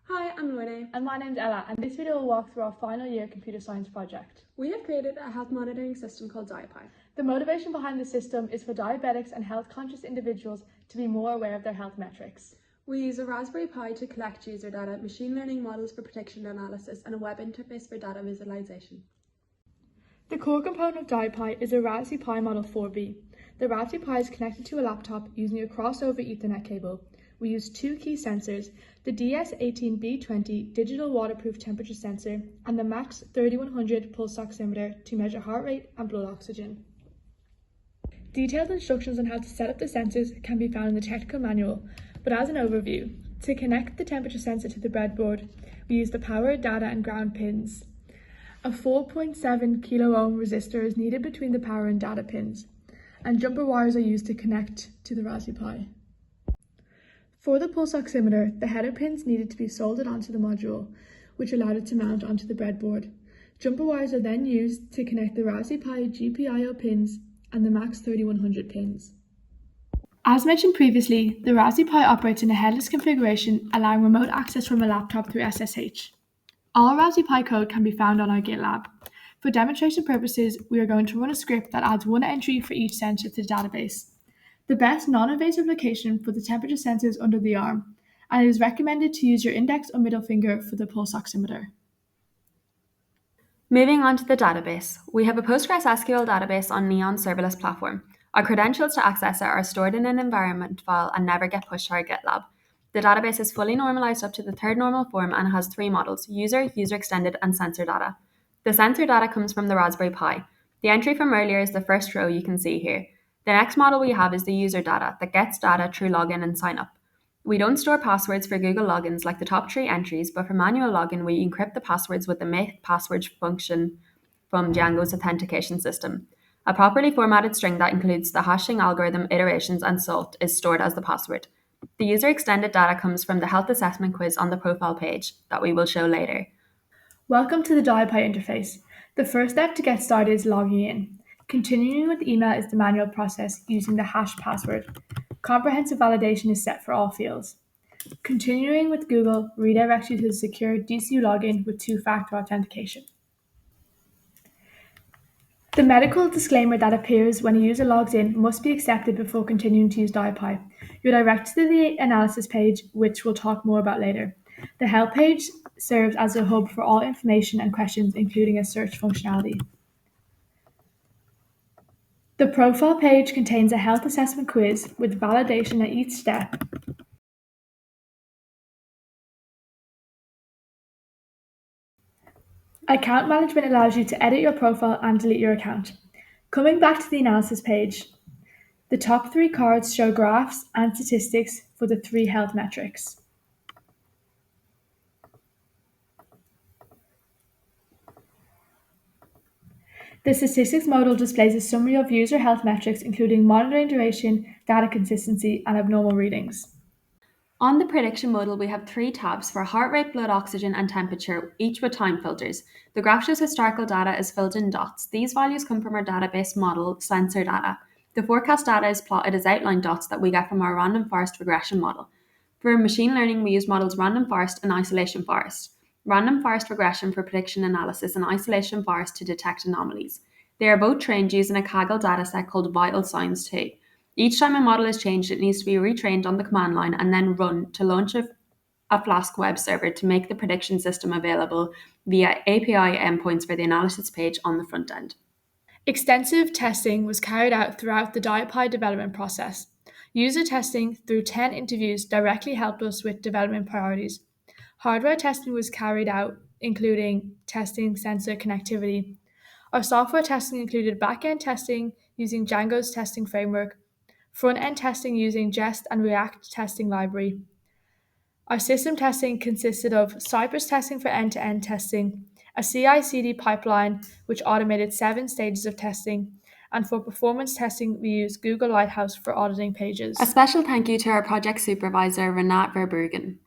Hi, I'm Loone. And my name's Ella, and this video will walk through our final year computer science project. We have created a health monitoring system called DiaPi. The motivation behind the system is for diabetics and health-conscious individuals to be more aware of their health metrics. We use a Raspberry Pi to collect user data, machine learning models for prediction analysis, and a web interface for data visualization. The core component of DiaPi is a Raspberry Pi Model 4B. The Raspberry Pi is connected to a laptop using a crossover Ethernet cable. We use two key sensors, the DS18B20 digital waterproof temperature sensor and the Max 3100 pulse oximeter to measure heart rate and blood oxygen. Detailed instructions on how to set up the sensors can be found in the technical manual, but as an overview, to connect the temperature sensor to the breadboard, we use the power, data and ground pins. A 4.7 kilo ohm resistor is needed between the power and data pins, and jumper wires are used to connect to the Raspberry Pi. For the pulse oximeter, the header pins needed to be soldered onto the module, which allowed it to mount onto the breadboard. Jumper wires are then used to connect the Raspberry Pi GPIO pins and the Max 3100 pins. As mentioned previously, the Raspberry Pi operates in a headless configuration, allowing remote access from a laptop through SSH. All Raspberry Pi code can be found on our GitLab. For demonstration purposes, we are going to run a script that adds one entry for each sensor to the database. The best non-invasive location for the temperature sensor is under the arm, and it is recommended to use your index or middle finger for the pulse oximeter. Moving on to the database, we have a PostgreSQL database on Neon serverless platform. Our credentials to access it are stored in an environment file and never get pushed to our GitLab. The database is fully normalized up to the third normal form and has three models: user, user extended, and sensor data. The sensor data comes from the Raspberry Pi. The entry from earlier is the first row you can see here. The next model we have is the user data that gets data through login and sign up. We don't store passwords for Google logins like the top three entries, but for manual login, we encrypt the passwords with the make password function from Django's authentication system. A properly formatted string that includes the hashing algorithm, iterations, and salt is stored as the password. The user extended data comes from the health assessment quiz on the profile page that we will show later. Welcome to the DiaPi interface. The first step to get started is logging in. Continuing with email is the manual process using the hash password. Comprehensive validation is set for all fields. Continuing with Google redirects you to the secure DCU login with two-factor authentication. The medical disclaimer that appears when a user logs in must be accepted before continuing to use DiaPi. You're directed to the analysis page, which we'll talk more about later. The help page serves as a hub for all information and questions, including a search functionality. The profile page contains a health assessment quiz with validation at each step. Account management allows you to edit your profile and delete your account. Coming back to the analysis page, the top three cards show graphs and statistics for the three health metrics. The statistics modal displays a summary of user health metrics, including monitoring duration, data consistency, and abnormal readings. On the prediction modal, we have three tabs for heart rate, blood oxygen, and temperature, each with time filters. The graph shows historical data is filled in dots. These values come from our database model, sensor data. The forecast data is plotted as outline dots that we get from our random forest regression model. For machine learning, we use models random forest and isolation forest. Random forest regression for prediction analysis and isolation forest to detect anomalies. They are both trained using a Kaggle dataset called vital signs 2. Each time a model is changed, it needs to be retrained on the command line and then run to launch a Flask web server to make the prediction system available via API endpoints for the analysis page on the front end. Extensive testing was carried out throughout the DiaPi development process. User testing through 10 interviews directly helped us with development priorities. Hardware testing was carried out, including testing sensor connectivity. Our software testing included back-end testing using Django's testing framework, front-end testing using Jest and React testing library. Our system testing consisted of Cypress testing for end-to-end testing, a CI/CD pipeline which automated 7 stages of testing, and for performance testing we used Google Lighthouse for auditing pages. A special thank you to our project supervisor, Renaat Verbruggen.